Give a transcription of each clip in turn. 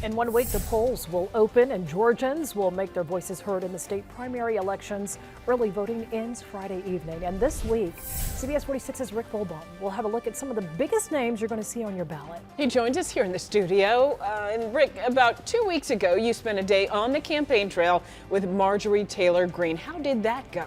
In 1 week, the polls will open and Georgians will make their voices heard in the state primary elections. Early voting ends Friday evening. And this week, CBS 46's Rick Bolbaum will have a look at some of the biggest names you're going to see on your ballot. He joins us here in the studio. And Rick, about 2 weeks ago, you spent a day on the campaign trail with Marjorie Taylor Greene. How did that go?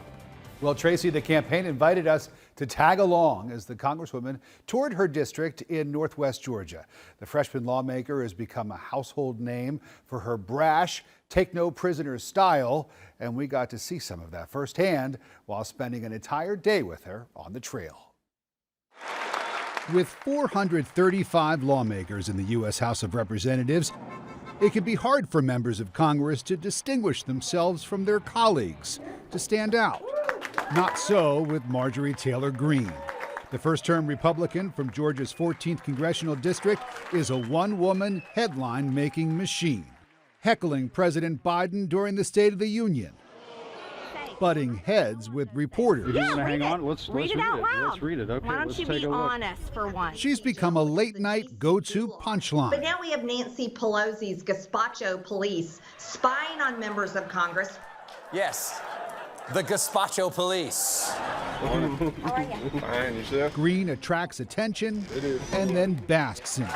Well, Tracy, the campaign invited us to tag along as the Congresswoman toured her district in Northwest Georgia. The freshman lawmaker has become a household name for her brash, take no prisoners style, and we got to see some of that firsthand while spending an entire day with her on the trail. With 435 lawmakers in the U.S. House of Representatives, it can be hard for members of Congress to distinguish themselves from their colleagues, to stand out. Not so with Marjorie Taylor Greene. The first-term Republican from Georgia's 14th congressional district is a one-woman headline-making machine, heckling President Biden during the State of the Union, butting heads with reporters. Yeah, hang on. Let's read it out loud. Let's read it. Okay, why don't let's you take be a look. honest for once? She's become a late-night go-to punchline. But now we have Nancy Pelosi's gazpacho police spying on members of Congress. Yes, the gazpacho police. Fine, yourself? Greene attracts attention and then basks in it.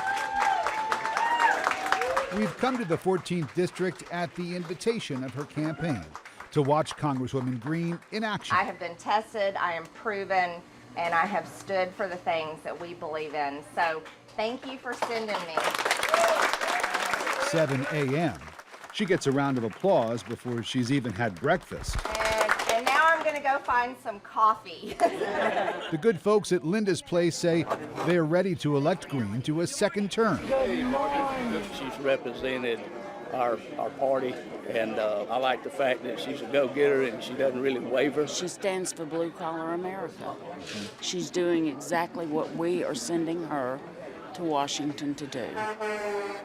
We've come to the 14th district at the invitation of her campaign to watch Congresswoman Greene in action. I have been tested, I am proven, and I have stood for the things that we believe in. So thank you for sending me. 7 a.m. She gets a round of applause before she's even had breakfast. And now I'm going to go find some coffee. The good folks at Linda's Place say they're ready to elect Greene to a second term. She's represented our party, and I like the fact that she's a go-getter and she doesn't really waver. She stands for blue-collar America. She's doing exactly what we are sending her to Washington to do.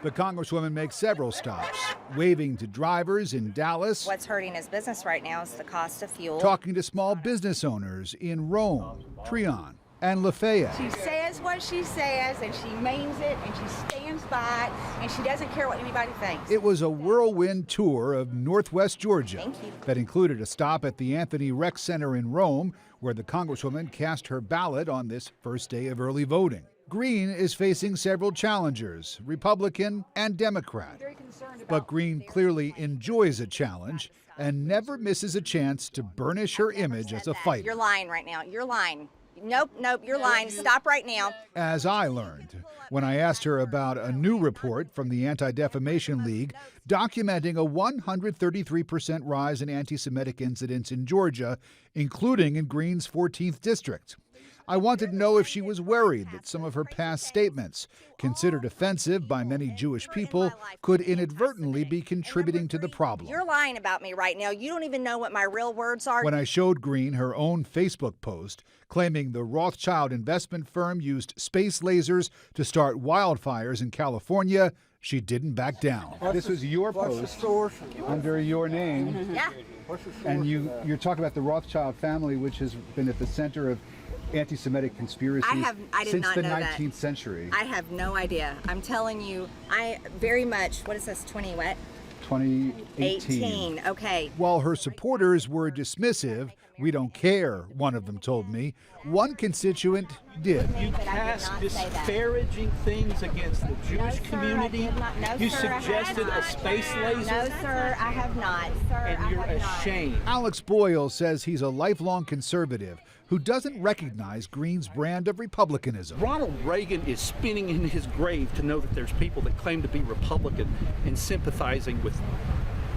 The Congresswoman makes several stops, waving to drivers in Dallas. What's hurting his business right now is the cost of fuel. Talking to small business owners in Rome, Tryon, and Lafayette. She says what she says, and she means it, and she stands by it, and she doesn't care what anybody thinks. It was a whirlwind tour of Northwest Georgia Thank you. that included a stop at the Anthony Rec Center in Rome, where the Congresswoman cast her ballot on this first day of early voting. Greene is facing several challengers, Republican and Democrat. But Greene clearly enjoys a challenge and never misses a chance to burnish her image as a fighter. You're lying right now. You're lying. Nope, you're lying. Stop right now. As I learned when I asked her about a new report from the Anti-Defamation League documenting a 133% rise in anti-Semitic incidents in Georgia, including in Greene's 14th district. I wanted to know if she was worried that some of her past statements, considered offensive by many Jewish people, could inadvertently be contributing to the problem. You're lying about me right now. You don't even know what my real words are. When I showed Greene her own Facebook post claiming the Rothschild investment firm used space lasers to start wildfires in California, she didn't back down. This was your post under your name. Yeah. And you're talking about the Rothschild family, which has been at the center of anti-Semitic conspiracies I did since not the know 19th that. century. I have no idea. I'm telling you, I very much, what is this, 20 what? 2018. Okay. While her supporters were dismissive, we don't care, one of them told me, one constituent did. You cast disparaging things against the Jewish community. You suggested a space laser. No, sir, I have not. Sir, And you're ashamed. Alex Boyle says he's a lifelong conservative who doesn't recognize Greene's brand of republicanism. Ronald Reagan is spinning in his grave to know that there's people that claim to be Republican and sympathizing with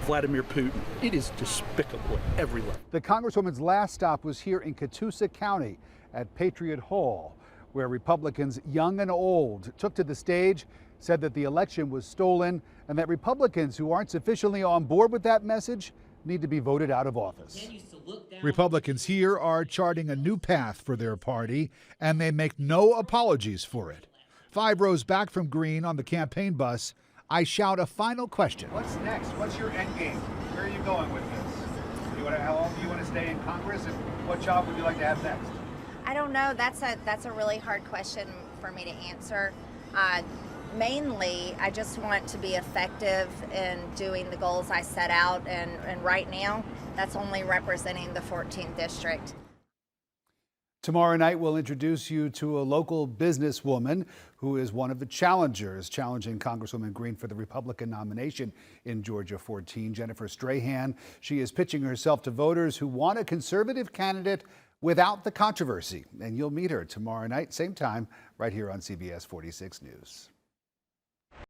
Vladimir Putin. It is despicable at every level. The Congresswoman's last stop was here in Catoosa County at Patriot Hall, where Republicans, young and old, took to the stage, said that the election was stolen, and that Republicans who aren't sufficiently on board with that message need to be voted out of office. Republicans here are charting a new path for their party, and they make no apologies for it. 5 rows back from Greene on the campaign bus, I shout a final question. What's next? What's your end game? Where are you going with this? How long do you want to stay in Congress, and what job would you like to have next? I don't know. That's a really hard question for me to answer. mainly, I just want to be effective in doing the goals I set out, and right now, that's only representing the 14th district. Tomorrow night, we'll introduce you to a local businesswoman who is one of the challengers challenging Congresswoman Greene for the Republican nomination in Georgia 14, Jennifer Strahan. She is pitching herself to voters who want a conservative candidate without the controversy. And you'll meet her tomorrow night, same time, right here on CBS 46 News.